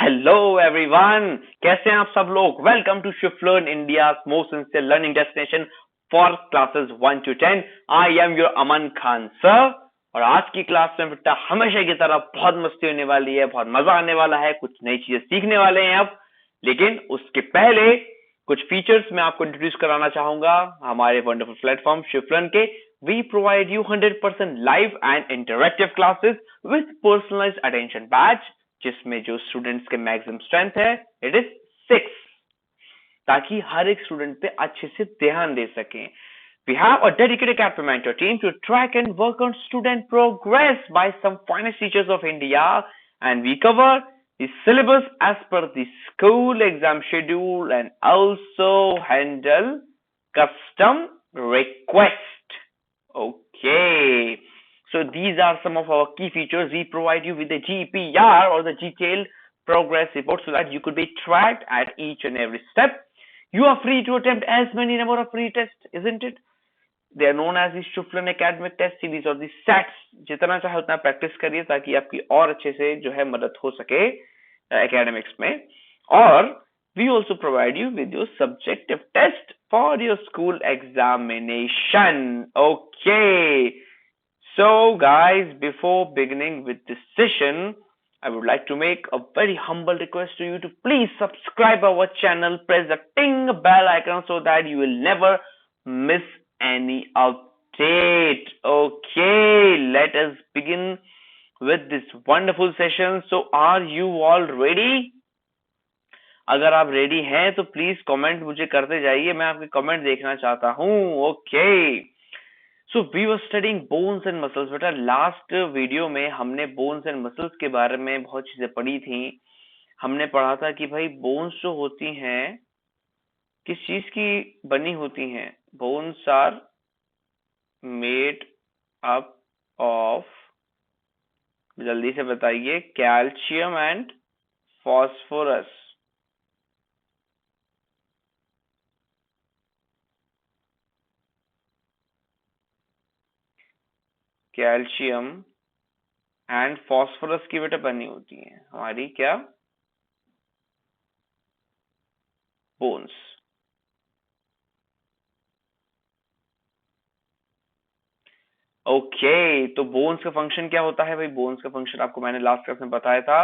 Hello everyone, कैसे हैं आप सब लोग। Welcome to shift learn India most sincere learning destination for classes 1 to 10। I am your Aman Khan sir. और आज की क्लास में बेटा हमेशा की तरह बहुत मस्ती होने वाली है, बहुत मजा आने वाला है, कुछ नई चीजें सीखने वाले हैं अब। लेकिन उसके पहले कुछ फीचर्स मैं आपको इंट्रोड्यूस कराना चाहूंगा हमारे वंडरफुल प्लेटफॉर्म शिफ्ट लर्न के। We provide you 100% live and interactive classes with personalized attention batch, जिसमें जो स्टूडेंट्स के मैक्सिमम स्ट्रेंथ है इट इज 6, ताकि हर एक स्टूडेंट पे अच्छे से ध्यान दे सकें। We have a dedicated Captain Mentor team to track and work on student progress by some finest teachers of India, and we cover the syllabus as per the school exam schedule and also handle custom request. Okay. So these are some of our key features. We provide you with the GPR or the detailed progress report so that you could be tracked at each and every step. You are free to attempt as many number of free tests, isn't it? They are known as the shift learn academic test series or the SATs. जितना चाहे उतना practice करिए ताकि आपकी और अच्छे से जो है मदद हो सके एकेडमिक्स में। और we also provide you with your subjective test for your school examination. Okay. So guys, before beginning with this session, I would like to make a very humble request to you to please subscribe our channel, press the ting bell icon so that you will never miss any update. Okay, let us begin with this wonderful session. So are you all ready? अगर आप ready हैं तो please comment मुझे करते जाइए, मैं आपके comment देखना चाहता हूं। Okay, so we were studying bones and muscles. बेटा लास्ट वीडियो में हमने बोन्स एंड मसल्स के बारे में बहुत चीजें पढ़ी थी। हमने पढ़ा था कि भाई बोन्स जो होती हैं किस चीज की बनी होती हैं। Bones are made up of, जल्दी से बताइए, calcium and phosphorus. Calcium and phosphorus की बेटा बनी होती है हमारी क्या, बोन्स। ओके, तो बोन्स का फंक्शन क्या होता है भाई। बोन्स का फंक्शन आपको मैंने लास्ट क्लास में बताया था,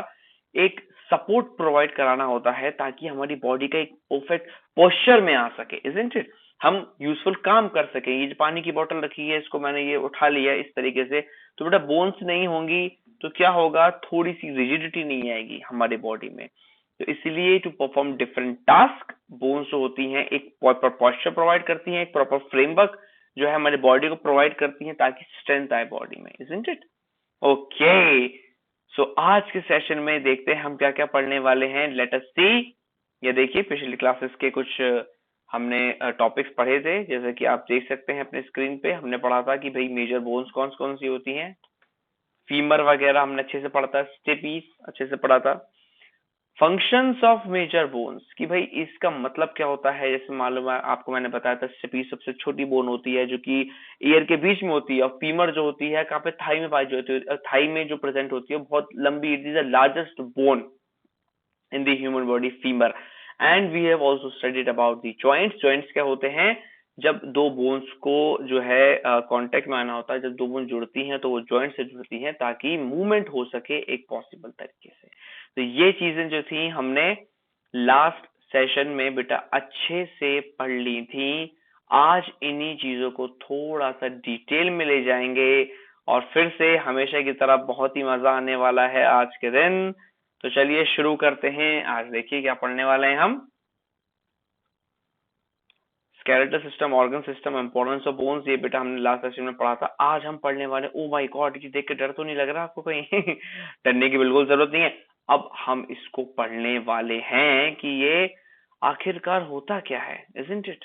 एक सपोर्ट प्रोवाइड कराना होता है ताकि हमारी बॉडी का एक परफेक्ट पोस्चर में आ सके, इजंट इट, हम यूजफुल काम कर सके। ये जो पानी की बोतल रखी है इसको मैंने ये उठा लिया इस तरीके से, तो बेटा बोन्स नहीं होंगी तो क्या होगा, थोड़ी सी रिजिडिटी नहीं आएगी हमारी बॉडी में। तो इसलिए to perform different task, bones जो होती हैं एक प्रॉपर पोस्चर प्रोवाइड करती हैं, एक प्रॉपर फ्रेमवर्क जो है हमारी बॉडी को प्रोवाइड करती हैं ताकि स्ट्रेंथ आए बॉडी में, इजंट इट। ओके, सो आज के सेशन में देखते हैं हम क्या क्या पढ़ने वाले हैं। लेट अस सी। ये देखिए पिछली क्लासेस के कुछ हमने टॉपिक्स पढ़े थे, जैसे कि आप देख सकते हैं अपने स्क्रीन पे। हमने पढ़ा था कि भाई मेजर बोन्स कौन कौन सी होती हैं, फीमर वगैरह हमने अच्छे से पढ़ा था, स्टेपीज अच्छे से पढ़ा था। फंक्शंस ऑफ मेजर बोन्स कि भाई इसका मतलब क्या होता है। जैसे मालूम है आपको, मैंने बताया था स्टेपीज सबसे छोटी बोन होती है जो कि ईयर के बीच में होती है, और फीमर जो होती है कहाँ पे, थाई में पाई जाती है, थाई में जो प्रेजेंट होती है बहुत लंबी। It is the largest bone in the human body, femur. And we have also studied about the joints. Joints क्या होते हैं, जब दो बोन्स को जो है कांटेक्ट में आना होता है, जब दो बोन जुड़ती हैं तो वो जॉइंट से जुड़ती हैं ताकि मूवमेंट हो सके एक पॉसिबल तरीके से। तो ये चीजें जो थी हमने लास्ट सेशन में बेटा अच्छे से पढ़ ली थी। आज इन्हीं चीजों को थोड़ा सा डिटेल में ले जाएंगे और फिर से हमेशा की तरह बहुत ही मजा आने वाला है आज के दिन। तो चलिए शुरू करते हैं। आज देखिए क्या पढ़ने वाले हैं हम। Skeletal system, organ system, importance of bones, ये बेटा हमने लास्ट सेशन में पढ़ा था। आज हम पढ़ने वाले, ओ माय गॉड, ये देख के डर तो नहीं लग रहा आपको कहीं? डरने की बिल्कुल जरूरत नहीं है। अब हम इसको पढ़ने वाले हैं कि ये आखिरकार होता क्या है, इजंट इट।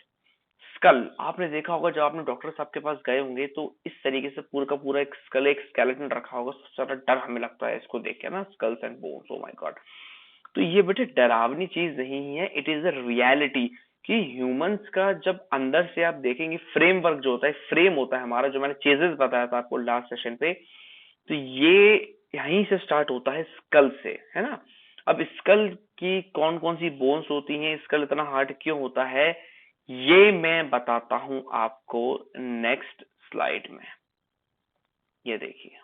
स्कल, आपने देखा होगा जब आपने डॉक्टर साहब के पास गए होंगे तो इस तरीके से पूरा का पूरा एक स्कल, एक स्केलेटन रखा होगा। सबसे ज्यादा डर हमें लगता है इसको देख के ना, skulls and bones, oh my god. तो ये बेटे डरावनी चीज नहीं है, इट इज अ रियलिटी कि ह्यूमंस का जब अंदर से आप देखेंगे फ्रेमवर्क जो होता है, फ्रेम होता है हमारा, जो मैंने चेजेस बताया था आपको लास्ट सेशन पे, तो ये यहीं से स्टार्ट होता है स्कल से, है ना। अब स्कल की कौन कौन सी बोन्स होती हैं, स्कल इतना हार्ड क्यों होता है, ये मैं बताता हूं आपको नेक्स्ट स्लाइड में। ये देखिए,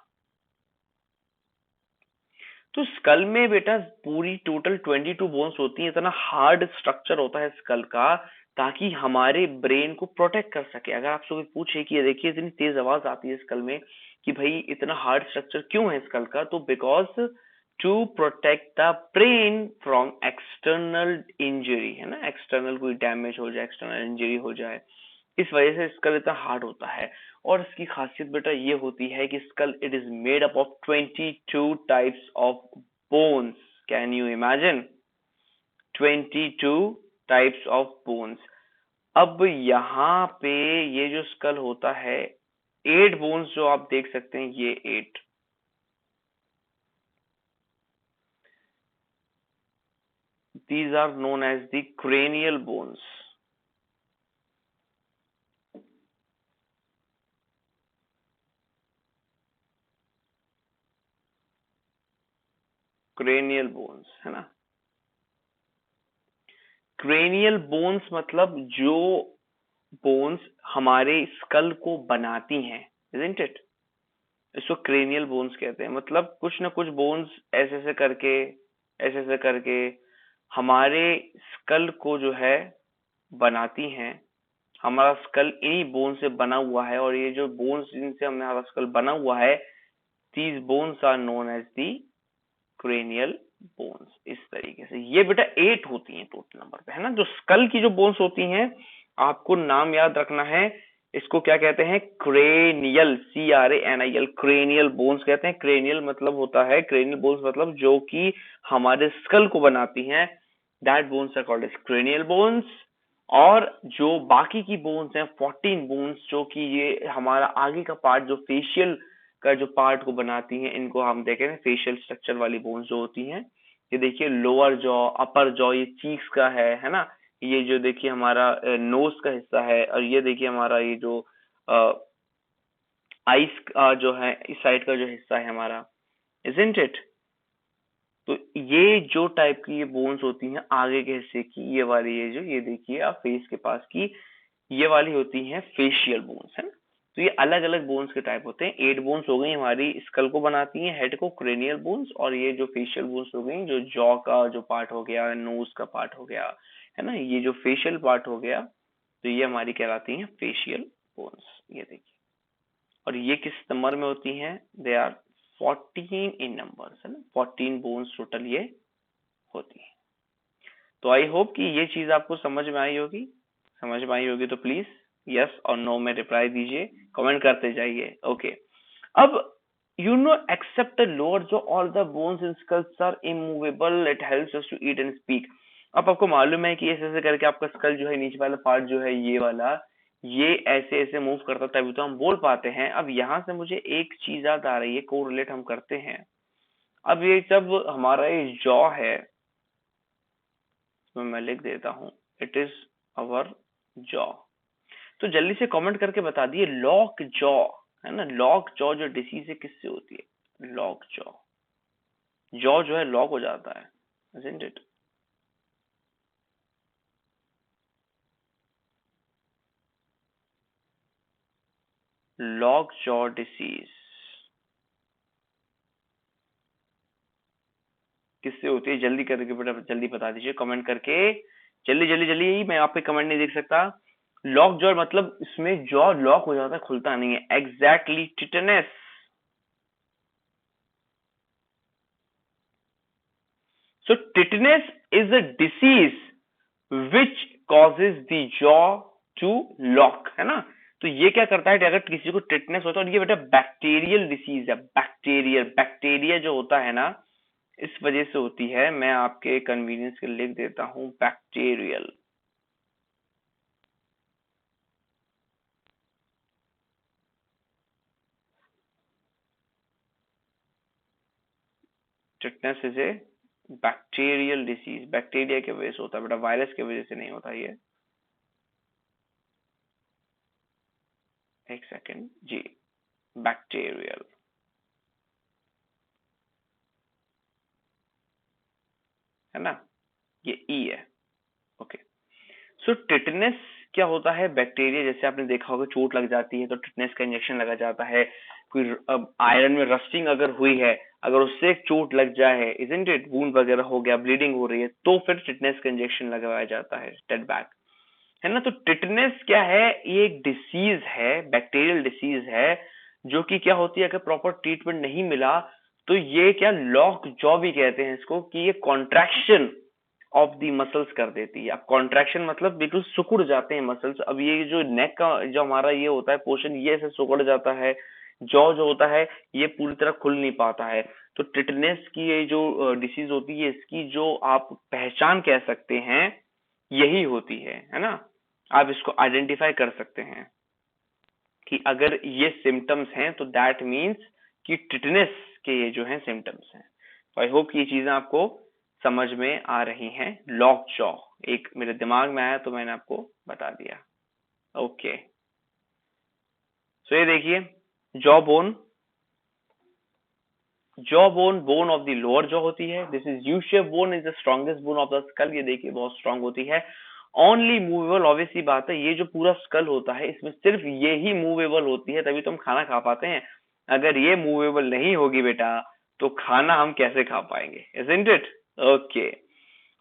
तो स्कल में बेटा पूरी टोटल 22 बोन्स होती हैं। इतना हार्ड स्ट्रक्चर होता है स्कल का, ताकि हमारे ब्रेन को प्रोटेक्ट कर सके। अगर आपसे कोई पूछे कि ये देखिए इतनी तेज आवाज आती है स्कल में, कि भाई इतना हार्ड स्ट्रक्चर क्यों है स्कल का, तो because to protect the brain from external injury, है ना, एक्सटर्नल कोई डैमेज हो जाए, एक्सटर्नल इंजरी हो जाए, इस वजह से स्कल इतना हार्ड होता है। और इसकी खासियत बेटा ये होती है कि skull it is made up of 22 types of bones. Can you imagine, 22 types of bones. अब यहाँ पे ये जो स्कल होता है, 8 बोन्स जो आप देख सकते हैं, ये 8, these are known as the cranial bones. Cranial bones, है ना। क्रेनियल बोन्स मतलब जो बोन्स हमारे स्कल को बनाती हैं, isn't it? इसको क्रेनियल बोन्स कहते हैं। मतलब कुछ ना कुछ बोन्स ऐसे ऐसे करके, ऐसे ऐसे करके हमारे स्कल को जो है बनाती हैं। हमारा स्कल इन्हीं बोन से बना हुआ है, और ये जो बोन्स जिनसे हमारा स्कल बना हुआ है, these bones are known as the cranial bones। इस तरीके से ये बेटा 8 होती हैं टोटल नंबर पे, है ना। जो स्कल की जो बोन्स होती हैं, आपको नाम याद रखना है, इसको क्या कहते हैं, क्रेनियल, CRANIL, क्रेनियल बोन्स कहते हैं। क्रेनियल मतलब होता है, क्रेनियल बोन्स मतलब जो कि हमारे स्कल को बनाती हैं, that bones are called as cranial bones. और जो बाकी की बोन्स हैं, 14 बोन्स, जो कि ये हमारा आगे का पार्ट, जो फेशियल का जो पार्ट को बनाती हैं, इनको हम देखें फेशियल स्ट्रक्चर वाली बोन्स जो होती हैं। ये देखिए लोअर जॉ, अपर जॉ, ये चीक्स का है ना। ये जो देखिए हमारा नोज का हिस्सा है, और ये देखिए हमारा ये जो आइस का जो है, इस साइड का जो हिस्सा है हमारा, इजंट इट। तो ये जो टाइप की ये बोन्स होती हैं आगे के हिस्से की, ये वाली, ये जो ये देखिए आप फेस के पास की, ये वाली होती हैं फेशियल बोन्स, है ना। तो ये अलग अलग बोन्स के टाइप होते हैं। 8 बोन्स हो गई हमारी स्कल को बनाती हैं, हेड को, क्रेनियल बोन्स। और ये जो फेशियल बोन्स हो गई, जो जॉ का जो पार्ट हो गया, नोज का पार्ट हो गया, है ना, ये जो फेशियल पार्ट हो गया, तो ये हमारी कहलाती हैं फेशियल बोन्स। ये देखिए, और ये किस नंबर में होती हैं, दे आर 14 इन नंबर्स, है ना। 14 बोन्स टोटल ये होती है। तो आई होप कि ये चीज आपको समझ में आई होगी। समझ में आई होगी तो प्लीज यस और नो में रिप्लाई दीजिए, कमेंट करते जाइए। ओके, अब you know except the lower जो all the bones in skulls are immovable, it helps us to eat and speak. अब आपको मालूम है कि ऐसे ऐसे करके आपका स्कल जो है, नीचे वाला पार्ट जो है ये वाला, ये ऐसे ऐसे मूव करता है, तभी तो हम बोल पाते हैं। अब यहाँ से मुझे एक चीज याद आ रही है, कोरिलेट हम करते हैं। अब ये जब हमारा ये जॉ है, इसमें मैं लिख देता हूं, इट इज अवर जॉ। तो जल्दी से कमेंट करके बता दिए, लॉक जॉ, है ना, लॉक जॉ जो डिसीज है किससे होती है, लॉक जॉ। जॉ जो है लॉक हो जाता है, isn't it? Lock jaw disease किससे होती है, जल्दी करके बेटा जल्दी बता दीजिए कमेंट करके, जल्दी जल्दी जल्दी। मैं आपके कमेंट नहीं देख सकता। लॉक जॉ मतलब इसमें जॉ लॉक हो जाता है, खुलता नहीं है। Exactly, tetanus. So tetanus is a disease which causes the jaw to lock, है ना। तो ये क्या करता है, अगर किसी को टिटनेस होता है, और ये बेटा बैक्टीरियल डिसीज है, बैक्टीरियल, बैक्टीरिया जो होता है ना, इस वजह से होती है। मैं आपके कन्वीनियंस के लिए लिख देता हूं bacterial. Tetanus is a bacterial disease, bacteria की वजह से होता है बेटा, वायरस की वजह से नहीं होता ये। एक सेकेंड जी, बैक्टीरियल। है ना, ये ई है। ओके, सो टिटनेस क्या होता है, बैक्टीरिया, जैसे आपने देखा होगा चोट लग जाती है तो टिटनेस का इंजेक्शन लगा जाता है। कोई आयरन में रस्टिंग अगर हुई है, अगर उससे एक चोट लग जाए, इजंट इट, वूंड वगैरह हो गया, ब्लीडिंग हो रही है, तो फिर टिटनेस का इंजेक्शन लगाया जाता है, टेटबैक, है ना। तो टिटनेस क्या है, ये एक डिसीज है, बैक्टीरियल डिसीज है, जो कि क्या होती है, अगर प्रॉपर ट्रीटमेंट नहीं मिला तो ये क्या, लॉक जॉ भी कहते हैं इसको, कि ये कॉन्ट्रैक्शन ऑफ दी मसल्स कर देती है। अब कॉन्ट्रैक्शन मतलब बिल्कुल सिकुड़ जाते हैं मसल्स। अब ये जो नेक का जो हमारा ये होता है पोर्शन, ये ऐसे सिकुड़ जाता है। जॉ जो होता है ये पूरी तरह खुल नहीं पाता है। तो टिटनेस की ये जो डिसीज होती है, इसकी जो आप पहचान कह सकते हैं, यही होती है ना। आप इसको आइडेंटिफाई कर सकते हैं कि अगर ये सिम्टम्स हैं तो दैट मीन्स कि टिटनेस के ये जो है सिम्टम्स हैं। तो आई होप कि ये चीजें आपको समझ में आ रही हैं। लॉक जॉ एक मेरे दिमाग में आया तो मैंने आपको बता दिया। ओके, सो ये देखिए, jaw bone, jaw bone, bone of the lower jaw होती है। This is U shape bone, is the strongest bone of the skull. ये देखिए बहुत स्ट्रांग होती है। ओनली मूवेबल, ऑब्वियस सी बात है, ये जो पूरा स्कल होता है इसमें सिर्फ ये ही मूवेबल होती है, तभी तो हम खाना खा पाते हैं। अगर ये मूवेबल नहीं होगी बेटा तो खाना हम कैसे खा पाएंगे, इजंट इट। ओके,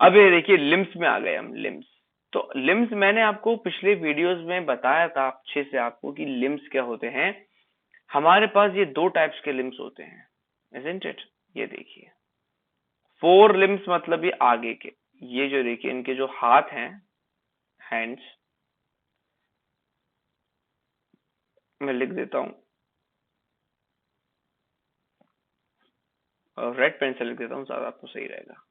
अब ये देखिए लिम्स में आ गए हम। लिम्स, तो लिम्स मैंने आपको पिछले वीडियोस में बताया था अच्छे से आपको कि लिम्स क्या होते हैं। हमारे पास ये दो टाइप्स के लिम्स होते हैं, इजंट इट। ये देखिए, फोर लिम्स मतलब ये आगे के, ये जो देखिए इनके जो हाथ हैं, हैंड्स, मैं लिख देता हूं, और रेड पेन से लिख देता हूं, ज्यादा आपको सही रहेगा।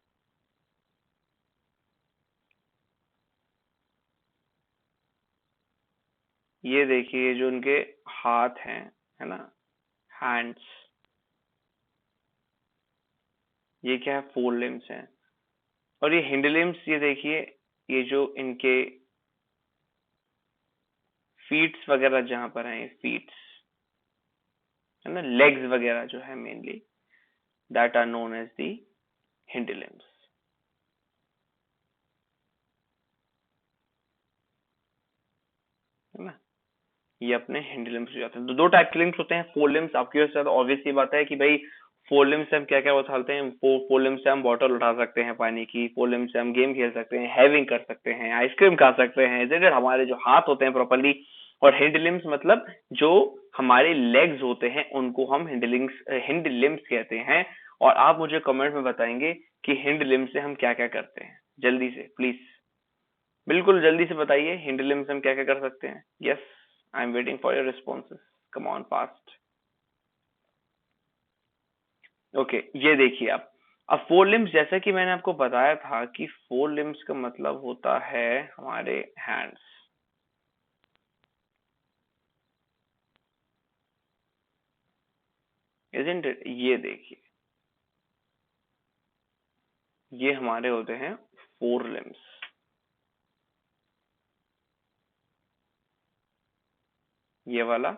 ये देखिए जो उनके हाथ हैं, है ना, हैंड्स, ये क्या है, फोर लिम्स हैं। और ये हिंड लिम्स, ये देखिए, ये जो इनके फीट्स वगैरह जहां पर हैं, फीट्स, है ना, लेग्स वगैरह जो है mainly, that are known as the hind limbs, है ना। ये अपने हिंड लिम्स हो जाते हैं। तो दो टाइप के लिम्स होते हैं, फोर लिम्स। आपकी वजह से ऑब्वियस ये बात है कि भाई फोर लिम्स से हम क्या क्या उठाते हैं, फोर लिम्स से हम बॉटल उठा सकते हैं पानी की, फोर लिम्स से हम गेम खेल सकते हैं, हैविंग कर सकते हैं, आइसक्रीम खा सकते हैं, इज हमारे जो हाथ होते हैं प्रॉपरली। और हिंड लिम्स मतलब जो हमारे लेग्स होते हैं उनको हम हिंड लिम्स कहते हैं। और आप मुझे कमेंट में बताएंगे कि हिंड लिम्स से हम क्या क्या करते हैं, जल्दी से प्लीज, बिल्कुल जल्दी से बताइए, हिंड लिम्स से हम क्या क्या कर सकते हैं। Yes, I am waiting for your responses, come on fast. Okay, ये देखिए आप, अब फोर लिम्स, जैसा कि मैंने आपको बताया था कि फोर लिम्स का मतलब होता है हमारे हैंड्स, इजंट इट। ये देखिए, ये हमारे होते हैं फोर लिम्स, ये वाला,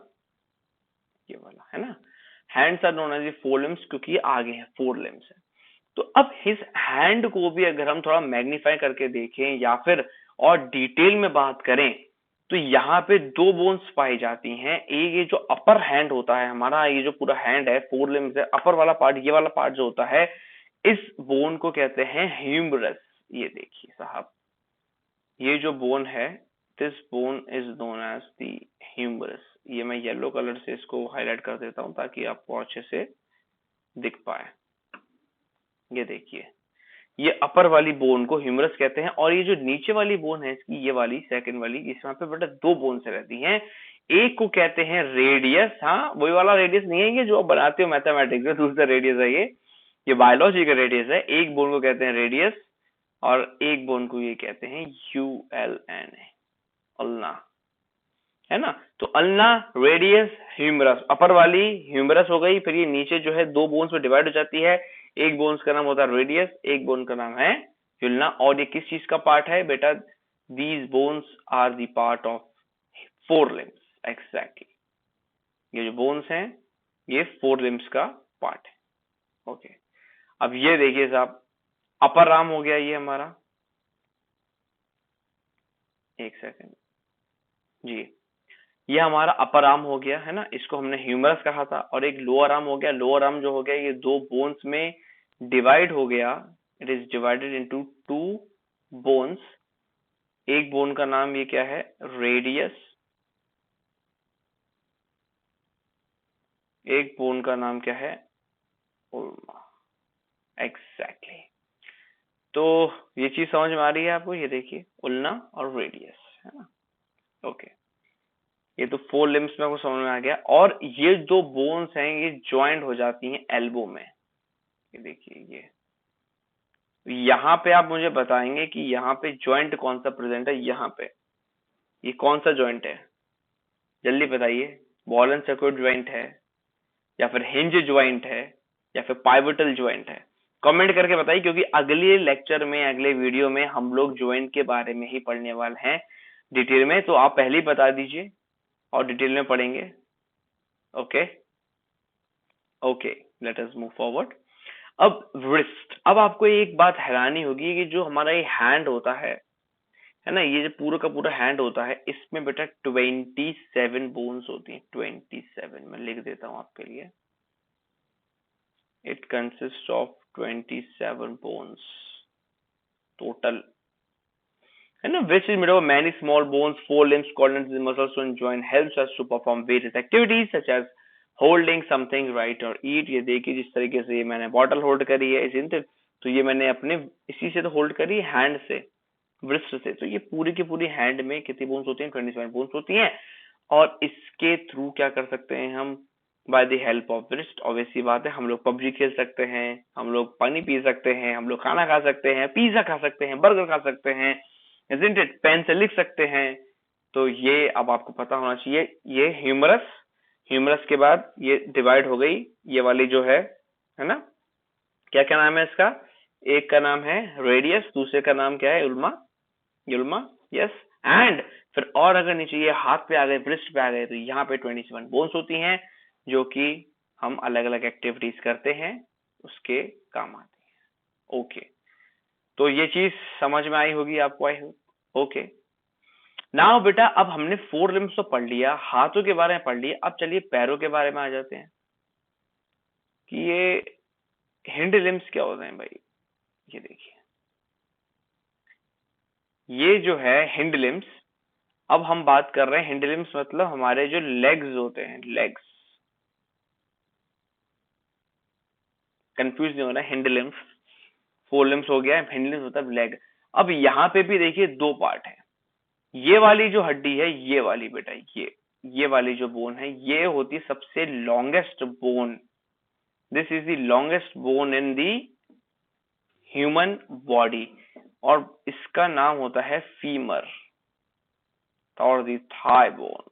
ये वाला, है ना। Hands are known as fore limbs क्योंकि ये आगे है, फोर लिम्स है। तो अब हिज हैंड को भी अगर हम थोड़ा मैग्नीफाई करके देखें या फिर और डिटेल में बात करें, तो यहाँ पे दो बोन्स पाई जाती हैं। एक ये जो अपर हैंड होता है हमारा, ये जो पूरा हैंड है, फोर लिम्स है, अपर वाला पार्ट, ये वाला पार्ट जो होता है, इस बोन को कहते हैं ह्यूमरस। ये देखिए साहब, ये जो बोन है, this bone is known as the humerus. ये मैं येलो कलर से इसको हाईलाइट कर देता हूं ताकि आपको अच्छे से दिख पाए। ये देखिए, ये अपर वाली बोन को ह्यूमरस कहते हैं। और ये जो नीचे वाली बोन है इसकी, ये वाली सेकंड वाली, इसमें पे बेटा दो बोन से रहती हैं। एक को कहते हैं रेडियस, हाँ वही वाला रेडियस नहीं है ये जो आप बनाते हो मैथमेटिक्स में, दूसरा रेडियस है ये बायोलॉजी का रेडियस है। एक बोन को कहते हैं रेडियस और एक बोन को ये कहते हैं ULNA, अल्ना, है ना। तो अल्ना, रेडियस, ह्यूमरस, अपर वाली ह्यूमरस हो गई। फिर ये नीचे जो है दो बोन्स में डिवाइड हो जाती है। एक बोन्स का नाम होता है रेडियस, एक बोन का नाम है ह्यूल्ना। और ये किस चीज का पार्ट है बेटा, these bones are the part of fore limbs, exactly. ये जो बोन्स हैं ये फोर लिम्स का पार्ट है। ओके, अब ये देखिए साहब, अपर आर्म हो गया ये हमारा, एक सेकंड जी, ये हमारा अपर आर्म हो गया है ना, इसको हमने ह्यूमरस कहा था। और एक लोअर आर्म हो गया, लोअर आर्म जो हो गया ये दो बोन्स में डिवाइड हो गया, it is divided into two bones. एक बोन का नाम ये क्या है, रेडियस, एक बोन का नाम क्या है, उल्मा। एग्जैक्टली। तो ये चीज समझ में आ रही है आपको, ये देखिए उल्ना और रेडियस, है ना। ओके, ये तो फोर लिम्स में आपको समझ में आ गया। और ये जो बोन्स हैं ये ज्वाइंट हो जाती हैं एल्बो में, ये देखिए ये। यहाँ पे आप मुझे बताएंगे कि यहाँ पे ज्वाइंट कौन सा प्रेजेंट है, यहाँ पे ये कौन सा ज्वाइंट है, जल्दी बताइए। बॉल एंड सर्कुलर ज्वाइंट है, या फिर हिंज ज्वाइंट है, या फिर पाइवोटल ज्वाइंट है? कमेंट करके बताइए, क्योंकि अगले लेक्चर में, अगले वीडियो में हम लोग ज्वाइंट के बारे में ही पढ़ने वाले हैं डिटेल में। तो आप पहले ही बता दीजिए और डिटेल में पढ़ेंगे। Okay okay, late us move forward. अब रिस्ट, अब आपको एक बात हैरानी होगी कि जो हमारा ये हैंड होता है ना, ये जो पूरा का पूरा हैंड होता है, इसमें बेटा 27 बोन्स होती हैं। 27, मैं लिख देता हूं आपके लिए। It consist of 27 bones total, है ना, which is made of many small bones, four limbs, coordinates, the muscles to join helps us to perform various activities such as holding something, right or eat। ये देखिए जिस तरीके से ये मैंने bottle hold करी है, isn't it? तो ये मैंने अपने इसी से तो होल्ड करी, हैंड से, वृष्ट से। तो ये पूरी की पूरी हैंड में कितनी बोन्स होती हैं, 27 बोन्स होती हैं। और इसके थ्रू क्या कर सकते हैं हम, बाय द हेल्प ऑफ वृष्ट। ऑब्वियसली बात है, हम लोग पबजी खेल सकते हैं, हम लोग पानी पी सकते हैं, हम लोग खाना खा सकते हैं, पिज्जा खा सकते हैं, बर्गर खा सकते हैं, isn't it? पेन से लिख सकते हैं। तो ये अब आपको पता होना चाहिए। ये ह्यूमरस, ह्यूमरस के बाद ये डिवाइड हो गई, ये वाली जो है ना, क्या क्या नाम है इसका, एक का नाम है रेडियस, दूसरे का नाम क्या है, उल्मा, युल्मा, यस। एंड फिर और अगर नीचे ये हाथ पे आ गए, ब्रिस्ट पे आ गए, तो यहाँ पे 27 बोन्स होती हैं, जो कि हम अलग अलग एक्टिविटीज करते हैं उसके काम आती है। ओके, तो ये चीज समझ में आई होगी आपको, आई होप। ओके, नाउ बेटा अब हमने फोर लिम्स तो पढ़ लिया, हाथों के बारे में पढ़ लिया। अब चलिए पैरों के बारे में आ जाते हैं कि ये हिंड लिम्स क्या होते हैं भाई। ये देखिए, ये जो है हिंड लिम्स, अब हम बात कर रहे हैं हिंड लिम्स मतलब हमारे जो लेग्स होते हैं, लेग्स, कंफ्यूज नहीं होना, हिंड लिम्स, फोर लिम्स हो गया, हिंड लिम्स मतलब लेग। अब यहाँ पे भी देखिए दो पार्ट है, ये वाली जो हड्डी है, ये वाली बेटा, ये वाली जो बोन है, ये होती है सबसे longest bone. This is the longest bone in the human body, और इसका नाम होता है फीमर, और दी थाई बोन,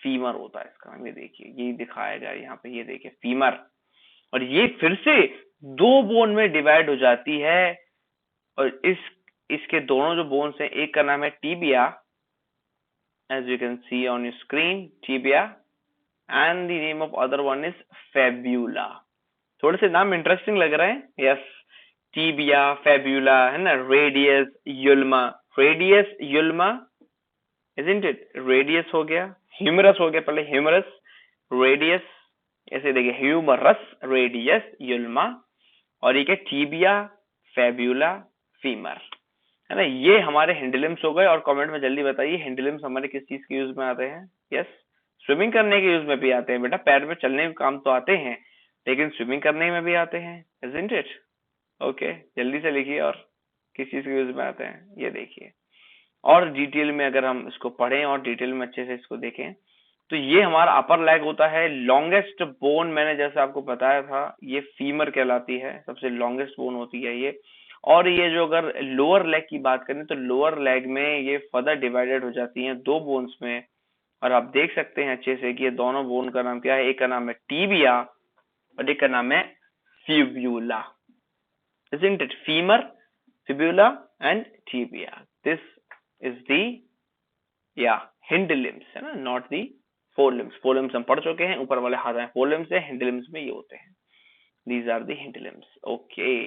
फीमर होता है इसका नाम। ये देखिए, ये दिखाया गया यहाँ पे, ये देखिए फीमर। और ये फिर से दो बोन में डिवाइड हो जाती है, और इसके दोनों जो बोन्स हैं, एक का नाम है tibia, as you can see on your screen, tibia, and the name of other one is fibula। थोड़े से नाम इंटरेस्टिंग लग रहे हैं, यस, टीबिया, फेब्यूला, है ना, radius, ulna, radius, ulna, isn't it? Radius हो गया, ह्यूमरस हो गया, पहले ह्यूमरस, रेडियस, ऐसे देखिए ह्यूमरस, रेडियस, युल्मा, और ये टीबिया, फेब्यूला, फीमर, है ना। ये हमारे हिंडलिम्स हो गए। और कमेंट में जल्दी बताइए हिंडलिम्स हमारे किस चीज के यूज में आते हैं। यस, स्विमिंग करने के यूज में भी आते हैं बेटा, पैर में चलने के काम तो आते हैं, लेकिन स्विमिंग करने में भी आते हैं, isn't it? ओके, जल्दी से लिखिए, और किस चीज के यूज में आते हैं, ये देखिए। और डिटेल में अगर हम इसको पढ़ें और डिटेल में अच्छे से इसको देखें, तो ये हमारा अपर लेग होता है। लॉन्गेस्ट बोन मैंने जैसे आपको बताया था, ये फीमर कहलाती है, सबसे लॉन्गेस्ट बोन होती है ये। और ये जो अगर लोअर लेग की बात करें, तो लोअर लेग में ये फर्दर डिवाइडेड हो जाती हैं दो बोन्स में। और आप देख सकते हैं अच्छे से कि ये दोनों बोन का नाम क्या है, एक का नाम है टीबिया और एक का नाम है fibula, isn't it? femur, fibula and tibia, this is the hind limbs, है ना, not the four limbs। four limbs हम पढ़ चुके हैं, ऊपर वाले हाथ में four limbs है, hind limbs में ये होते हैं, these are the hind limbs। okay,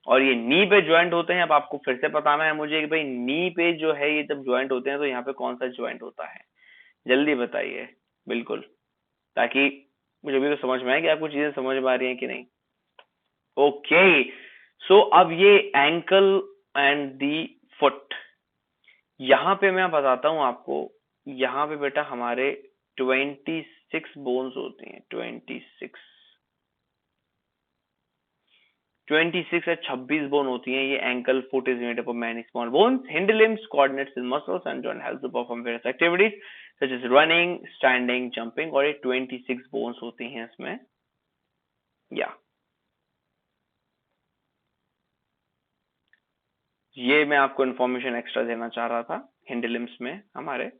और ये नी पे ज्वाइंट होते हैं। अब आपको फिर से बताना है मुझे कि भाई नी पे जो है ये जब ज्वाइंट होते हैं तो यहाँ पे कौन सा ज्वाइंट होता है, जल्दी बताइए बिल्कुल, ताकि मुझे भी तो समझ में आए कि आपको चीजें समझ में आ रही हैं कि नहीं। ओके, सो अब ये एंकल एंड दी फुट, यहाँ पे मैं बताता हूँ आपको, यहाँ पे बेटा हमारे 26 बोन्स होती हैं, 26 या 26 बोन होती हैं। ये ankle foot is made up of many small bones, hind limbs coordinates in muscles and joint help to perform various activities such as running, standing, jumping. और ये 26 बोन्स होती हैं इसमें। या ये मैं आपको इन्फॉर्मेशन एक्स्ट्रा देना चाह रहा था हिंड लिम्स में हमारे।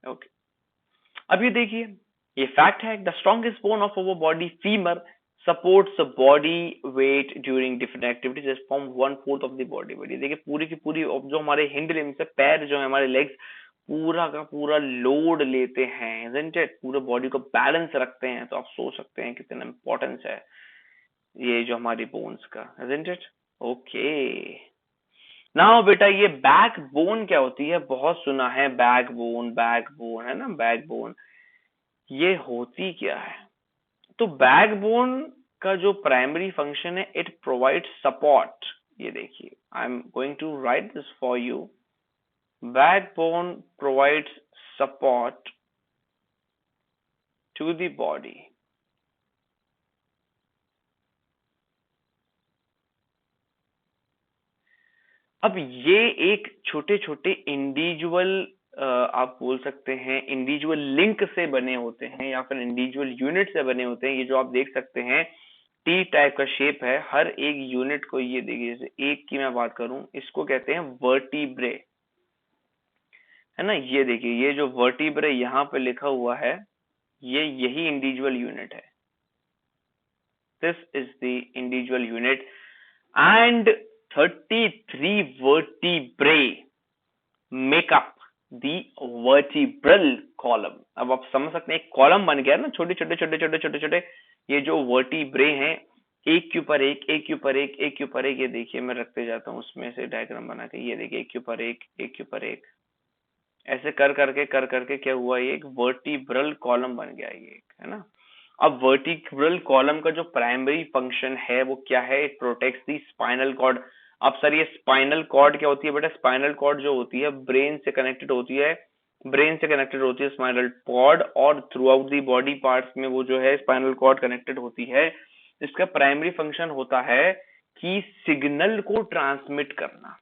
ओके, अब ये देखिए, ये फैक्ट है, the strongest bone of our body femur supports body weight during different activities from 1/4 of the body weight. देखिए पूरी की पूरी जो हमारे हिंड लिम्स है, पैर जो है हमारे लेग्स, पूरा का पूरा लोड लेते हैं, isn't it? पूरे बॉडी को बैलेंस रखते हैं। तो आप सोच सकते हैं कितना इंपॉर्टेंस है ये जो हमारी बोन्स का, isn't it? ओके, नाउ बेटा ये बैक बोन क्या होती है, बहुत सुना है बैक बोन है ना, बैक बोन ये होती क्या है। तो बैकबोन का जो प्राइमरी फंक्शन है, इट प्रोवाइड्स सपोर्ट। ये देखिए, I am going to write this for you. Backbone provides support to the body. अब ये एक छोटे छोटे इंडिविजुअल, आप बोल सकते हैं इंडिविजुअल लिंक से बने होते हैं या फिर इंडिविजुअल यूनिट से बने होते हैं। ये जो आप देख सकते हैं टी टाइप का शेप है, हर एक यूनिट को, ये देखिए जैसे एक की मैं बात करूं, इसको कहते हैं वर्टिब्रे, है ना। ये देखिए, ये जो वर्टिब्रे यहाँ पे लिखा हुआ है, ये यही इंडिविजुअल यूनिट है। This is the individual unit and 33 vertebrae make up the vertebral column. अब आप समझ सकते हैं एक कॉलम बन गया ना, छोटे छोटे छोटे छोटे छोटे छोटे ये जो वर्टिब्रे हैं, एक के ऊपर एक, एक के ऊपर एक, एक के ऊपर एक। ये देखिए मैं रखते जाता हूँ उसमें से डायग्राम बना के, ये देखिए एक के ऊपर एक, एक के ऊपर एक, ऐसे कर करके क्या हुआ, ये एक वर्टिब्रल कॉलम बन गया ये एक, है ना। अब वर्टिब्रल कॉलम का जो प्राइमरी फंक्शन है वो क्या है, it protects the spinal cord. अब सर ये स्पाइनल कॉर्ड क्या होती है बेटा, स्पाइनल कॉर्ड जो होती है ब्रेन से कनेक्टेड होती है, ब्रेन से कनेक्टेड होती है स्पाइनल कॉर्ड, और through out the body parts में वो जो है स्पाइनल कॉर्ड कनेक्टेड होती है। इसका प्राइमरी फंक्शन होता है कि सिग्नल को ट्रांसमिट करना।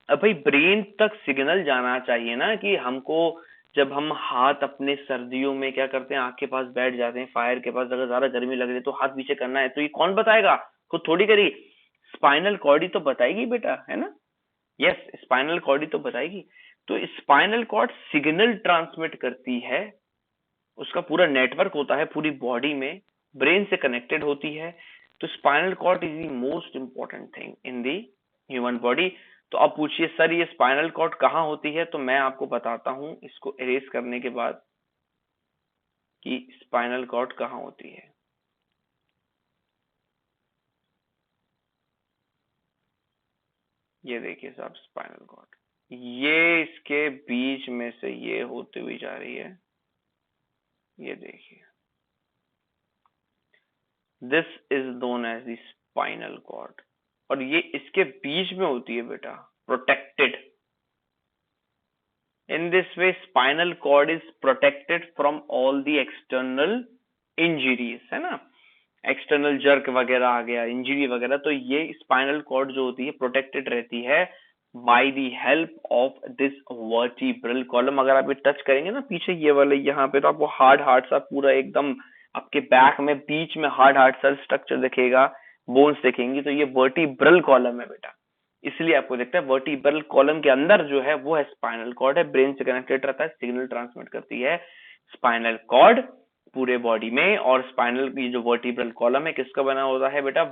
अब भाई ब्रेन तक सिग्नल जाना चाहिए ना, कि हमको जब हम हाथ अपने सर्दियों में क्या करते हैं, आग के पास बैठ जाते हैं, फायर के पास, अगर ज्यादा गर्मी लग रही है तो हाथ पीछे करना है, तो ये कौन बताएगा, खुद थोड़ी करी, स्पाइनल कॉर्ड ही तो बताएगी बेटा, है ना। यस, स्पाइनल कॉर्ड ही तो बताएगी। तो स्पाइनल कॉर्ड सिग्नल ट्रांसमिट करती है, उसका पूरा नेटवर्क होता है पूरी बॉडी में, ब्रेन से कनेक्टेड होती है। तो spinal cord is the most important thing in the human body. तो अब पूछिए सर ये स्पाइनल कॉर्ड कहाँ होती है, तो मैं आपको बताता हूं इसको इरेज करने के बाद कि स्पाइनल कॉर्ड कहाँ होती है। ये देखिए साहब, स्पाइनल कॉर्ड ये इसके बीच में से ये होती हुई जा रही है, ये देखिए, this is known as the spinal cord, और ये इसके बीच में होती है बेटा, protected. In this way, spinal cord is protected from all the external injuries, है ना, एक्सटर्नल जर्क वगैरह आ गया, इंजरी वगैरह, तो ये स्पाइनल कॉर्ड जो होती है प्रोटेक्टेड रहती है bye the help of this vertebral column. अगर आप ये टच करेंगे ना पीछे ये वाले यहाँ पे, तो आपको हार्ड हार्ड सा पूरा एकदम आपके बैक में बीच में हार्ड हार्ड सा स्ट्रक्चर दिखेगा, बोन्स दिखेंगी, तो ये वर्टिब्रल कॉलम है बेटा। इसलिए आपको देखता है वर्टिब्रल कॉलम के अंदर जो है वो है स्पाइनल कॉर्ड है, ब्रेन से कनेक्टेड रहता है, सिग्नल ट्रांसमिट करती है स्पाइनल कॉर्ड पूरे बॉडी में। और स्पाइनल ये जो वर्टिब्रल कॉलम है किसका बना होता है बेटा,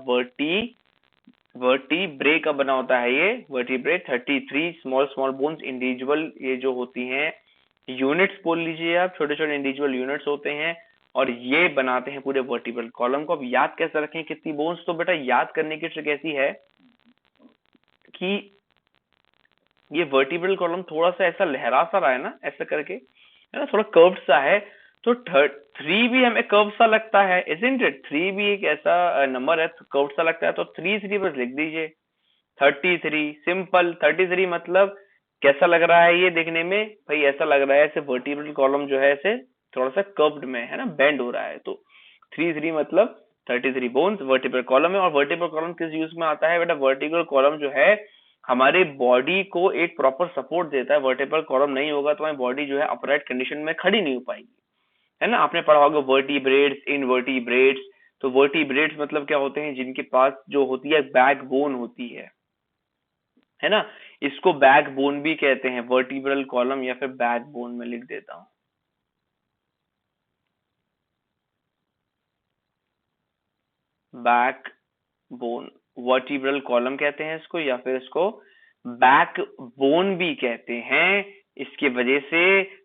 वर्टिब्रे का बना होता है ये vertebrae. 33 small small bones, individual ये जो होती हैं यूनिट्स बोल लीजिए आप, छोटे छोटे इंडिविजुअल यूनिट्स होते हैं, और ये बनाते हैं पूरे वर्टिब्रल कॉलम को। अब याद कैसे रखें कितनी बोन्स, तो बेटा याद करने की ट्रिक ऐसी है कि ये वर्टिब्रल कॉलम थोड़ा सा ऐसा लहरा सा रहा है ना, ऐसा करके है ना, थोड़ा कर्व सा है, तो 3 भी हमें कर्व सा लगता है, इजंट इट? 3 भी एक ऐसा नंबर है कर्व सा लगता है, तो 3 बस लिख दीजिए। 33 सिंपल। 33 मतलब कैसा लग रहा है ये देखने में? भाई ऐसा लग रहा है ऐसे वर्टिब्रल कॉलम जो है ऐसे थोड़ा सा कर्व्ड में है ना, बेंड हो रहा है, तो 33 मतलब 33 बोन्स वर्टिब्रल कॉलम है। और वर्टिब्रल कॉलम किस यूज में आता है बेटा? वर्टिब्रल कॉलम जो है हमारे बॉडी को एक प्रॉपर सपोर्ट देता है। वर्टिब्रल कॉलम नहीं होगा तो हमारी बॉडी जो है अपराइट कंडीशन में खड़ी नहीं हो पाएगी, है ना। आपने पढ़ा होगा वर्टिब्रेट्स, इनवर्टिब्रेट्स। तो वर्टिब्रेट्स मतलब क्या होते हैं? जिनके पास जो होती है बैकबोन होती है ना। इसको बैकबोन भी कहते हैं, वर्टिब्रल कॉलम या फिर बैकबोन में लिख देता हूं। बैकबोन, वर्टिब्रल कॉलम कहते हैं इसको, या फिर इसको बैकबोन भी कहते हैं। इसकी वजह से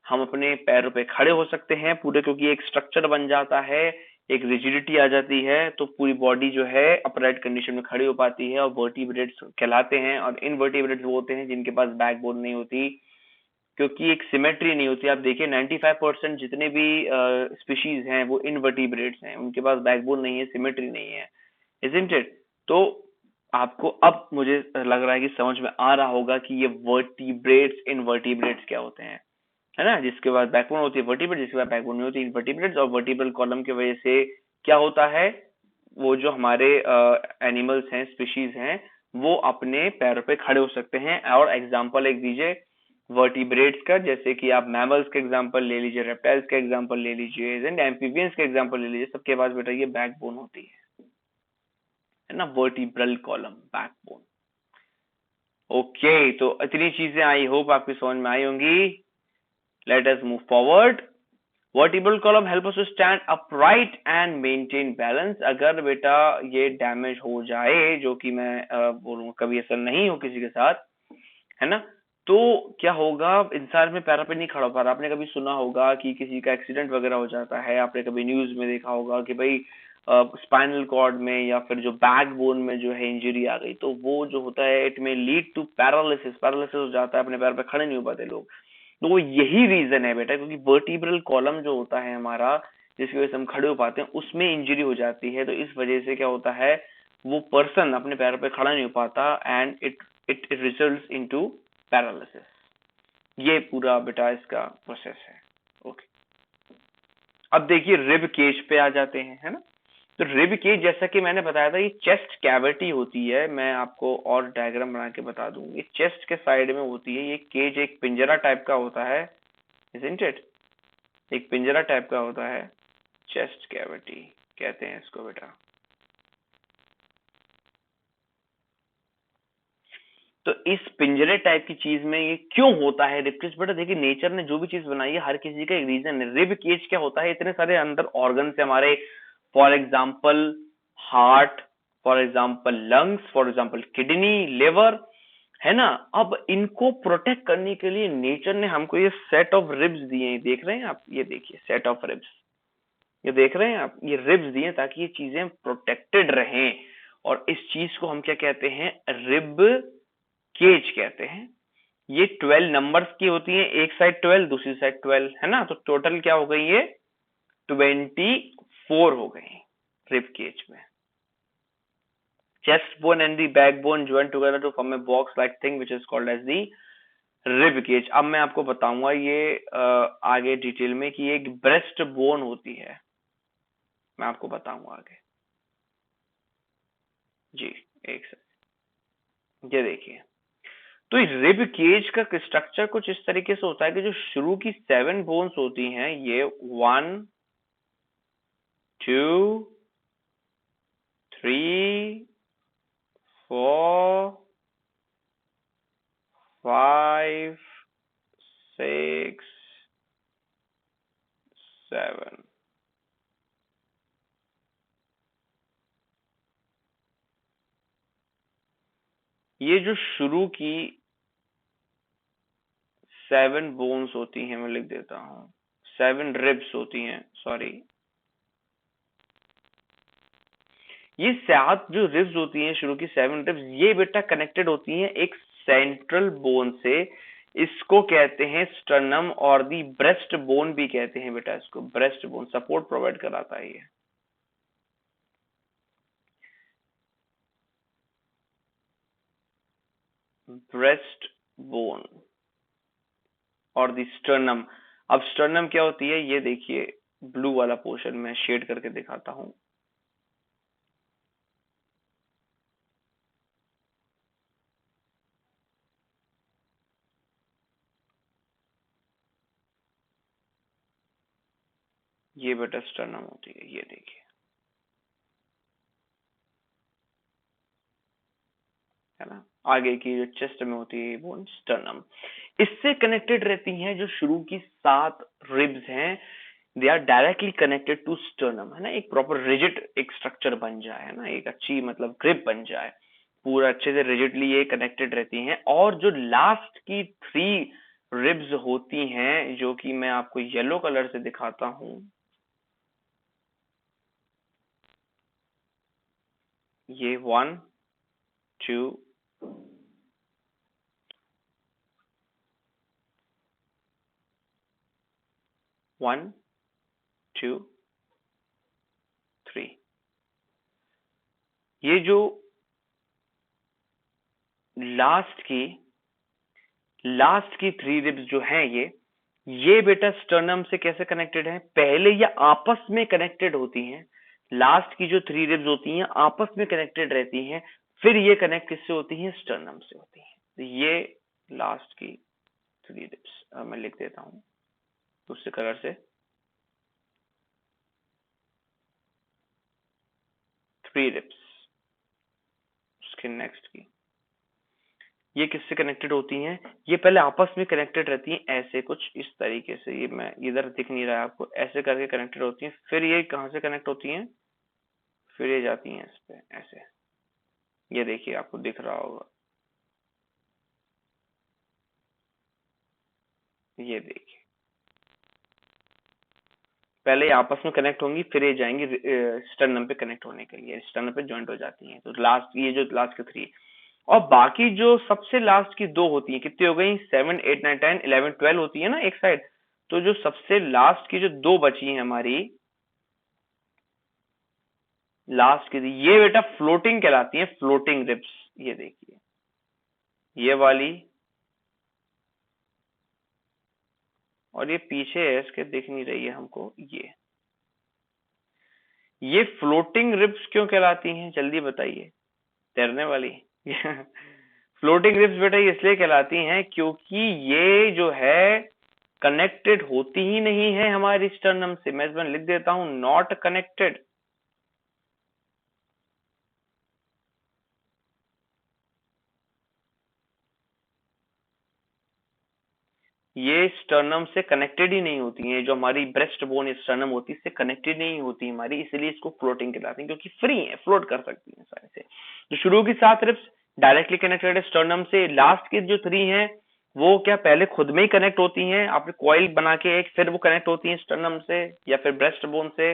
हम अपने पैरों पे खड़े हो सकते हैं पूरे, क्योंकि एक स्ट्रक्चर बन जाता है, एक रिजिडिटी आ जाती है, तो पूरी बॉडी जो है अपराइट कंडीशन में खड़ी हो पाती है और वर्टिब्रेट्स कहलाते हैं। और इनवर्टिब्रेट्स वो होते हैं जिनके पास बैकबोन नहीं होती, क्योंकि एक सिमेट्री नहीं होती। आप देखिए 95% जितने भी स्पीशीज हैं वो इनवर्टिब्रेट्स हैं, उनके पास बैकबोन नहीं है, सिमेट्री नहीं है, इजंट इट? तो आपको अब मुझे लग रहा है कि समझ में आ रहा होगा कि ये वर्टिब्रेट्स इनवर्टिब्रेट्स क्या होते हैं, है ना। जिसके बाद बैकबोन होती है वर्टिब्रेट, जिसके बाद बैकबोन नहीं होती इनवर्टिब्रेट्स। और वर्टिब्रल कॉलम की वजह से क्या होता है, वो जो हमारे एनिमल्स हैं, स्पीशीज हैं, वो अपने पैरों पे खड़े हो सकते हैं। और एग्जांपल एक दीजिए वर्टिब्रेट्स का, जैसे कि आप मैमल्स का एग्जांपल ले लीजिए, रेप्टाइल्स का एग्जांपल ले लीजिए, एंड एम्फीबियंस का एग्जांपल ले लीजिए, सबके पास बेटा ये बैकबोन होती है ना, वर्टिब्रल कॉलम, बैकबोन। ओके, तो इतनी चीजें आई होप आपकी समझ में आई होंगी। Let us move forward. Vertebral column help us to stand upright and maintain balance. अगर बेटा ये डैमेज हो जाए, जो कि मैं बोलूंगा कभी ऐसा नहीं हो किसी के साथ, है ना, तो क्या होगा? इंसान में पैरों पे नहीं खड़ा हो पा रहा। आपने कभी सुना होगा कि किसी का एक्सीडेंट वगैरह हो जाता है, आपने कभी न्यूज में देखा होगा कि भाई स्पाइनल कॉर्ड में या फिर जो बैकबोन में जो है इंजरी आ गई, तो वो जो होता है इट में लीड टू पैरालिसिस, पैरालिसिस हो जाता है, अपने पैर पे खड़े नहीं हो पाते लोग। तो वो यही रीजन है बेटा, क्योंकि वर्टिब्रल कॉलम जो होता है हमारा, जिसकी वजह से हम खड़े हो पाते हैं, उसमें इंजरी हो जाती है। तो इस वजह से क्या होता है, वो पर्सन अपने पैरों पे खड़ा नहीं हो पाता and it it results into paralysis. ये पूरा बेटा इसका प्रोसेस है। ओके, अब देखिए रिब केज पे आ जाते हैं, है ना। तो रिब केज, जैसा कि मैंने बताया था, ये चेस्ट कैविटी होती है। मैं आपको और डायग्राम बना के बता दूं। ये चेस्ट के साइड में होती है ये केज, एक पिंजरा टाइप का होता है, इजंट इट? एक पिंजरा टाइप का होता है, चेस्ट कैविटी कहते हैं इसको बेटा। तो इस पिंजरे टाइप की चीज में ये क्यों होता है रिब केज? बेटा देखिए, नेचर ने जो भी चीज बनाई है हर किसी का एक रीजन है। रिब केज क्या होता है, इतने सारे अंदर ऑर्गन है हमारे, for example heart, for example lungs, for example kidney, liver, है ना। अब इनको प्रोटेक्ट करने के लिए नेचर ने हमको ये सेट ऑफ रिब्स दिए हैं। देख रहे हैं आप? ये देखिए सेट ऑफ रिब्स, ये देख रहे हैं आप? ये रिब्स दिए ताकि ये चीजें प्रोटेक्टेड रहें। और इस चीज को हम क्या कहते हैं? रिब केज कहते हैं। ये 12 नंबर्स की होती है, एक साइड 12, दूसरी साइड 12, है ना। तो टोटल क्या हो गई? ये 24 हो गई रिब केज में। Chest bone and the backbone join together to form a box like thing which is called as the rib cage. अब मैं आपको बताऊंगा ये आगे डिटेल में कि एक ब्रेस्ट बोन होती है, मैं आपको बताऊंगा आगे। जी, एक सेकंड। ये देखिए, तो इस रिब केज का स्ट्रक्चर कुछ इस तरीके से होता है कि जो शुरू की 7 बोन्स होती हैं, ये 1 2 3 4 5 6 7, ये जो शुरू की 7 बोन्स होती हैं, मैं लिख देता हूं, 7 रिब्स होती हैं, सॉरी, ये 7 जो रिब्स होती हैं शुरू की 7 रिब्स, ये बेटा कनेक्टेड होती हैं एक सेंट्रल बोन से। इसको कहते हैं स्टर्नम, और दी ब्रेस्ट बोन भी कहते हैं बेटा इसको। ब्रेस्ट बोन सपोर्ट प्रोवाइड कराता है ये। ब्रेस्ट बोन और दी स्टर्नम। अब स्टर्नम क्या होती है ये देखिए, ब्लू वाला पोर्शन में शेड करके दिखाता हूं। ये बेटा स्टर्नम होती है, ये देखिए, है ना। आगे की जो चेस्ट में होती है बोन स्टर्नम, इससे कनेक्टेड रहती हैं जो शुरू की 7 रिब्स हैं। They are directly connected to sternum, है ना। एक प्रॉपर रिजिड एक स्ट्रक्चर बन जाए, है ना, एक अच्छी मतलब ग्रिप बन जाए, पूरा अच्छे से रिजिडली ये कनेक्टेड रहती हैं। और जो लास्ट की 3 रिब्स होती हैं, जो कि मैं आपको येलो कलर से दिखाता हूं, ये 1 2 1 2 3, ये जो लास्ट की 3 रिब्स जो हैं, ये बेटा स्टर्नम से कैसे कनेक्टेड है? पहले ये आपस में कनेक्टेड होती हैं। लास्ट की जो 3 रिब्स होती हैं आपस में कनेक्टेड रहती हैं, फिर ये कनेक्ट किससे होती हैं? स्टर्नम से होती हैं। तो ये लास्ट की 3 रिब्स मैं लिख देता हूं दूसरे कलर से। 3 रिब्स, उसके नेक्स्ट की, ये किससे कनेक्टेड होती हैं? ये पहले आपस में कनेक्टेड रहती हैं ऐसे कुछ इस तरीके से, ये मैं इधर दिख नहीं रहा है आपको, ऐसे करके कनेक्टेड होती हैं। फिर ये कहां से कनेक्ट होती हैं? फिर ये जाती हैं इस पे ऐसे, ये देखिए आपको दिख रहा होगा, ये देखिए, पहले ये आपस में कनेक्ट होंगी, फिर ये जाएंगी स्टर्नम पे कनेक्ट होने के लिए, स्टर्नम पे ज्वाइंट हो जाती हैं। तो लास्ट, ये जो लास्ट के 3, और बाकी जो सबसे लास्ट की 2 होती है, कितनी हो गई? 7 8 9 10 11 12 होती है ना एक साइड। तो जो सबसे लास्ट की जो 2 बची हैं हमारी, लास्ट की, ये बेटा फ्लोटिंग कहलाती है, फ्लोटिंग रिब्स। ये देखिए, ये वाली, और ये पीछे है इसके, दिख नहीं रही है हमको, ये फ्लोटिंग रिब्स क्यों कहलाती हैं? जल्दी बताइए, तैरने वाली। फ्लोटिंग रिब्स बेटा इसलिए कहलाती हैं क्योंकि ये जो है कनेक्टेड होती ही नहीं है हमारी स्टर्नम से। मैं इसमें लिख देता हूं, नॉट कनेक्टेड। ये स्टर्नम से कनेक्टेड ही नहीं होती हैं, जो हमारी ब्रेस्ट बोन स्टर्नम होती है इससे कनेक्टेड नहीं होती हमारी, इसलिए इसको फ्लोटिंग कहलाती हैं, क्योंकि फ्री है, फ्लोट कर सकती हैं सारे से। जो शुरू की 7 रिब्स डायरेक्टली कनेक्टेड है स्टर्नम से, लास्ट की जो 3 हैं वो क्या पहले खुद में ही कनेक्ट होती हैं, आपने कॉइल बना के एक, फिर वो कनेक्ट होती हैं स्टर्नम से या फिर ब्रेस्ट बोन से,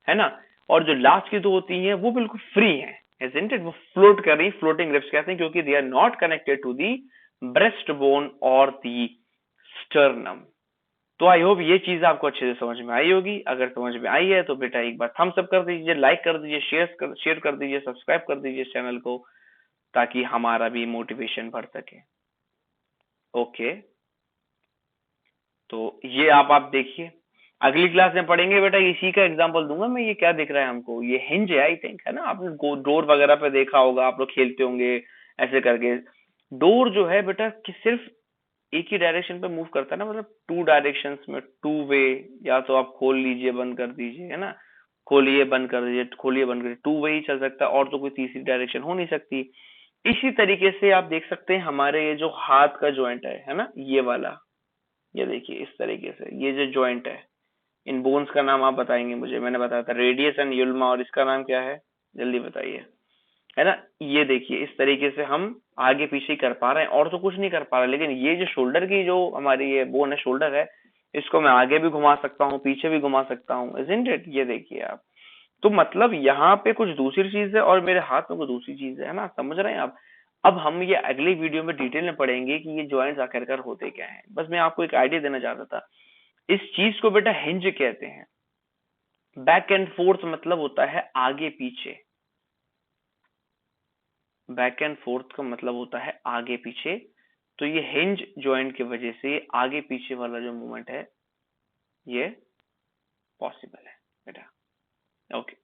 है ना। और जो लास्ट की 2 होती हैं वो बिल्कुल फ्री है, isn't it? वो फ्लोट कर रही, फ्लोटिंग रिब्स कहते हैं, क्योंकि they are not connected to the breast bone और दी स्टर्नम। तो आई होप ये चीज आपको अच्छे से समझ में आई होगी। अगर समझ में आई है तो बेटा एक बार थम्स अप कर दीजिए, लाइक कर दीजिए, शेयर कर दीजिए, सब्सक्राइब कर दीजिए इस चैनल को, ताकि हमारा भी मोटिवेशन बढ़ सके। ओके, तो ये आप देखिए, अगली क्लास में पढ़ेंगे बेटा, इसी का एग्जांपल दूंगा मैं। ये क्या दिख रहा है हमको? ये हिंज है आई थिंक, है ना। आपने डोर वगैरह पे देखा होगा, आप लोग खेलते होंगे ऐसे करके। डोर जो है बेटा कि सिर्फ एक ही डायरेक्शन पे मूव करता है ना, मतलब 2 डायरेक्शंस में, 2 वे, या तो आप खोल लीजिए बंद कर दीजिए, है ना, खोलिए बंद कर दीजिए, खोलिए बंद कर दीजिए, 2 वे ही चल सकता है, और तो कोई तीसरी डायरेक्शन हो नहीं सकती। इसी तरीके से आप देख सकते हैं हमारे ये जो हाथ का जॉइंट है ना, ये वाला, ये देखिए इस तरीके से, ये जो जॉइंट है, इन बोन्स का नाम आप बताएंगे मुझे, मैंने बताया था रेडियस एंड यूल्मा, और इसका नाम क्या है जल्दी बताइए, है ना। ये देखिए इस तरीके से हम आगे पीछे कर पा रहे हैं, और तो कुछ नहीं कर पा रहे, लेकिन ये जो शोल्डर की जो हमारी ये बोन है, शोल्डर है, इसको मैं आगे भी घुमा सकता हूँ, पीछे भी घुमा सकता हूँ, isn't it? ये देखिए आप, तो मतलब यहाँ पे कुछ दूसरी चीज है और मेरे हाथ में कुछ दूसरी चीज है ना, समझ रहे हैं आप। अब हम ये अगले वीडियो में डिटेल में पढ़ेंगे कि ये जॉइंट्स आखिरकार होते क्या हैं। बस मैं आपको एक आइडिया देना चाहता था। इस चीज को बेटा हिंज कहते हैं। बैक एंड फोर्थ मतलब होता है आगे पीछे। बैक एंड फोर्थ का मतलब होता है आगे पीछे। तो ये हिंज जॉइंट की वजह से आगे पीछे वाला जो मूवमेंट है ये पॉसिबल है बेटा। ओके।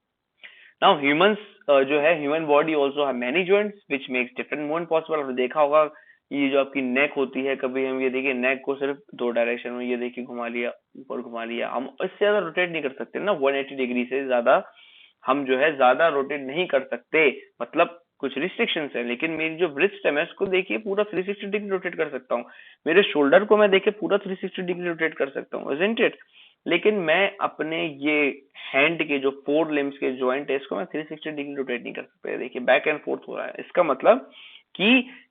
नाउ ह्यूमंस जो है, human body also have many joints which makes different movement possible. आपने देखा होगा ये जो आपकी नेक होती है, कभी हम ये देखिए नेक को सिर्फ दो डायरेक्शन में ये देखिए घुमा लिया, ऊपर घुमा लिया, हम इससे ज्यादा रोटेट नहीं कर सकते ना। 180 डिग्री से ज्यादा हम जो है ज्यादा रोटेट नहीं कर सकते, मतलब कुछ रिस्ट्रिक्शंस है। लेकिन मेरी जो ब्रिस्ट है मैं उसको देखिए पूरा 360 डिग्री रोटेट कर सकता हूँ। मेरे शोल्डर को मैं देखिए पूरा 360 डिग्री रोटेट कर सकता हूँ, इजंट इट। लेकिन मैं अपने ये हैंड के जो 4 लिम्स के जॉइंट है इसको मैं 360 डिग्री रोटेट नहीं कर सकता। देखिए बैक एंड फोर्थ हो रहा है। इसका मतलब कि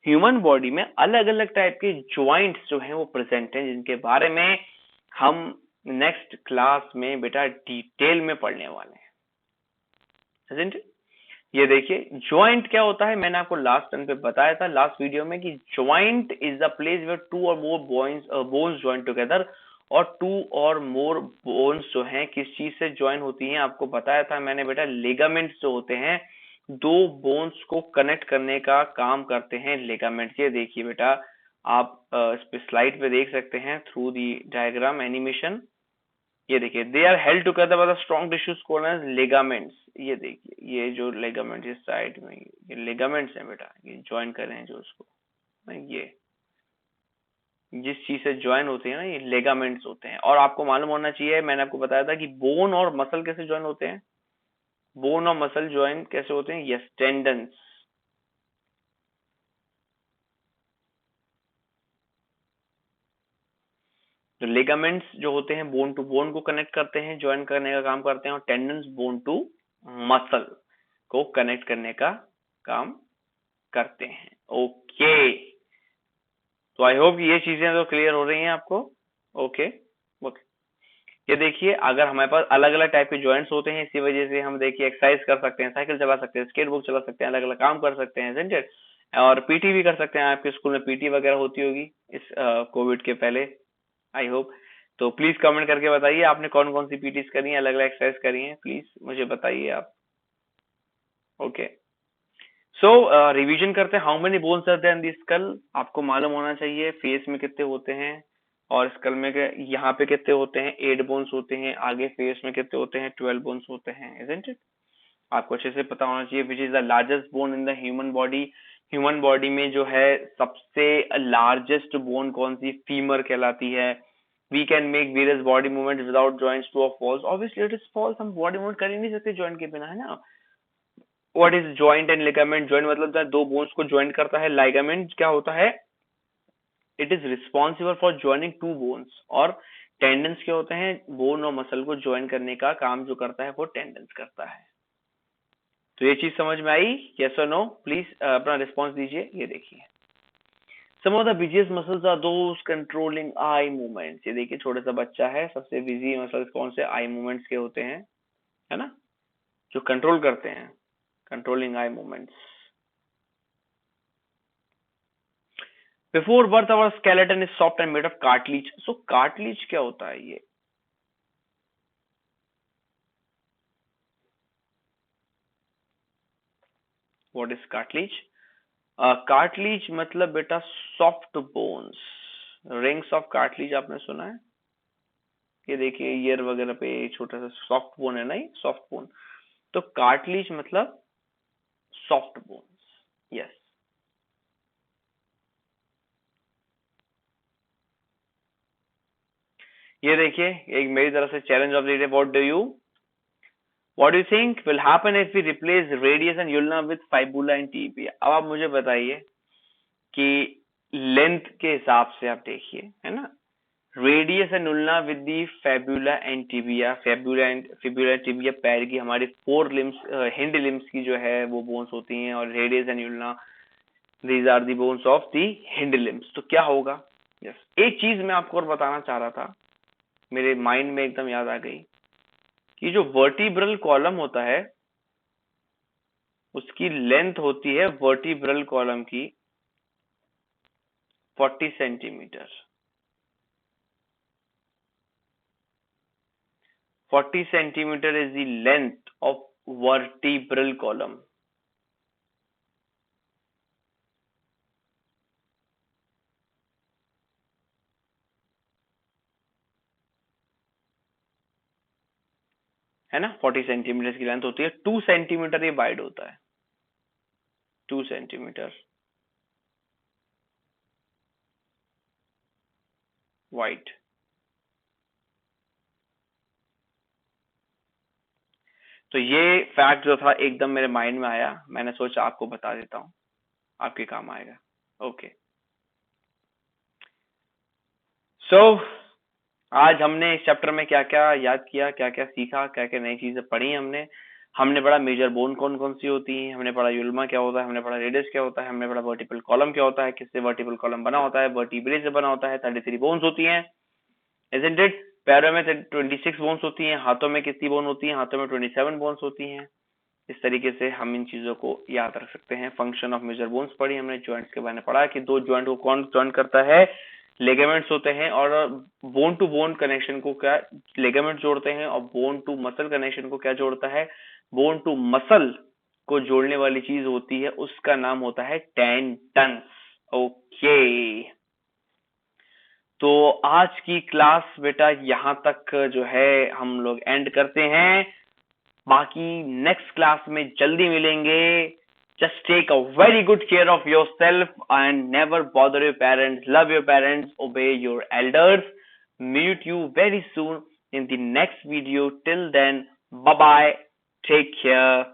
ह्यूमन बॉडी में अलग अलग टाइप के जॉइंट्स जो हैं वो प्रेजेंट हैं, जिनके बारे में हम नेक्स्ट क्लास में बेटा डिटेल में पढ़ने वाले हैं, isn't it? ये देखिए ज्वाइंट क्या होता है, मैंने आपको लास्ट टाइम पे बताया था लास्ट वीडियो में कि joint is the place where two और मोर बोन्स ज्वाइन टुगेदर। और टू और मोर बोन्स जो हैं किस चीज से ज्वाइन होती हैं आपको बताया था मैंने बेटा, लिगामेंट्स जो होते हैं दो बोन्स को कनेक्ट करने का काम करते हैं लिगामेंट्स। ये देखिए बेटा आप इस पे स्लाइड पे देख सकते हैं थ्रू दी डायग्राम एनिमेशन। ये देखिए they are held together by the strong tissues called as ligaments. ये देखिए ये जो लिगामेंट इस साइड में ये लिगामेंट्स हैं बेटा, ये ज्वाइन कर रहे हैं जो उसको, ये जिस चीज से ज्वाइन होते हैं ना ये लिगामेंट्स होते हैं। और आपको मालूम होना चाहिए मैंने आपको बताया था कि बोन और मसल कैसे ज्वाइन होते हैं। बोन और मसल ज्वाइन कैसे होते हैं, यस टेंडन्स। जो लिगामेंट्स जो होते हैं बोन टू बोन को कनेक्ट करते हैं, ज्वाइन करने का काम करते हैं, और टेंडन्स बोन टू मसल को कनेक्ट करने का काम करते हैं। ओके, तो आई होप ये चीजें तो क्लियर हो रही हैं आपको। Okay okay. ये देखिए अगर हमारे पास अलग अलग टाइप के जॉइंट्स होते हैं, इसी वजह से हम देखिए एक्सरसाइज कर सकते हैं, साइकिल चला सकते हैं, स्केट बुक चला सकते हैं, अलग अलग काम कर सकते हैं, isn't it? और पीटी भी कर सकते हैं। आपके स्कूल में पीटी वगैरह होती होगी इस कोविड के पहले, आई होप। तो प्लीज कमेंट करके बताइए आपने कौन कौन सी पीटीज करी हैं, अलग अलग एक्सरसाइज करी हैं, प्लीज मुझे बताइए आप। ओके सो रिवीजन करते हैं। How many bones are there in the skull, आपको मालूम होना चाहिए फेस में कितने होते हैं और स्कल में यहाँ पे कितने होते हैं, 8 बोन्स होते हैं। आगे फेस में कितने होते हैं, 12 बोन्स होते हैं, isn't it? आपको अच्छे से पता होना चाहिए which is the largest bone in the human body. Human body में जो है सबसे लार्जेस्ट बोन कौन सी, फीमर कहलाती है। We can make various body movement without joints, true और false. Obviously it is false, हम बॉडी मूवमेंट कर ही नहीं सकते जॉइंट के बिना, है ना। What is joint and ligament, joint मतलब जब दो बोन्स को ज्वाइंट करता है, लिगामेंट क्या होता है, it is responsible for joining two bones. और टेंडन्स क्या होते हैं, बोन और मसल को ज्वाइन करने का काम जो करता है वो टेंडन्स करता है। तो ये चीज समझ में आई, यस और नो, प्लीज अपना रिस्पॉन्स दीजिए। ये देखिए some of the busiest muscles are those controlling eye movements. ये देखिए छोटा सा बच्चा है, सबसे बिजी मसल्स कौन से, आई मूवमेंट्स के होते हैं, है ना, जो कंट्रोल करते हैं, controlling eye movements. Before birth, our skeleton is soft and made of cartilage. So cartilage क्या होता है ये? What is cartilage? Cartilage मतलब बेटा soft bones. Rings of cartilage आपने सुना है? ये देखिए ईयर वगैरह पे छोटा सा सॉफ्ट बोन है ना, ये सॉफ्ट बोन। तो कार्टिलेज मतलब सॉफ्ट बोन्स, यस। ये देखिए एक मेरी तरफ से challenge of the day, what do you think will happen if we replace radius and ulna with fibula and tibia. अब आप मुझे बताइए कि लेंथ के हिसाब से आप देखिए, है ना, radius and ulna with the fibula and tibia. Fibula tibia पैर की हमारी 4 लिम्स, हिंड लिम्स की जो है वो बोन्स होती हैं, और radius and ulna these are the bones of the hind limbs. तो क्या होगा, यस एक चीज मैं आपको और बताना चाह रहा था, मेरे माइंड में एकदम याद आ गई ये जो वर्टिब्रल कॉलम होता है उसकी लेंथ होती है वर्टिब्रल कॉलम की 40 centimetre. 40 centimetre is the length of vertebral column. है ना, 40 सेंटीमीटर की लेंथ होती है। 2 सेंटीमीटर ये वाइड होता है, 2 सेंटीमीटर वाइड। तो ये फैक्ट जो था एकदम मेरे माइंड में आया, मैंने सोचा आपको बता देता हूं, आपके काम आएगा। ओके सो आज हमने इस चैप्टर में क्या क्या याद किया, क्या क्या सीखा, क्या क्या नई चीजें पढ़ी हमने पढ़ा मेजर बोन कौन कौन सी होती है, हमने पढ़ा यूल्मा क्या होता है, हमने पढ़ा रेडियस क्या होता है, हमने पढ़ा वर्टिकल कॉलम क्या होता है, किससे वर्टिकल कॉलम बना होता है, वर्टिब्रे से बना होता है, 33 बोन्स होती हैं, isn't it? पैरों में 26 बोन्स होती हैं, हाथों में कितनी बोन होती हैं, हाथों में 27 बोन्स होती हैं। इस तरीके से हम इन चीजों को याद रख सकते हैं। फंक्शन ऑफ मेजर बोन्स पढ़ी हमने, जॉइंट्स के बारे में पढ़ा कि दो जॉइंट को कौन जॉइन करता है, लिगामेंट्स होते हैं, और बोन टू बोन कनेक्शन को क्या लिगामेंट जोड़ते हैं, और बोन टू मसल कनेक्शन को क्या जोड़ता है, बोन टू मसल को जोड़ने वाली चीज होती है उसका नाम होता है टेंडन। ओके तो आज की क्लास बेटा यहाँ तक जो है हम लोग एंड करते हैं, बाकी नेक्स्ट क्लास में जल्दी मिलेंगे। Just take a very good care of yourself and never bother your parents. Love your parents, obey your elders. Meet you very soon in the next video. Till then, bye bye. Take care.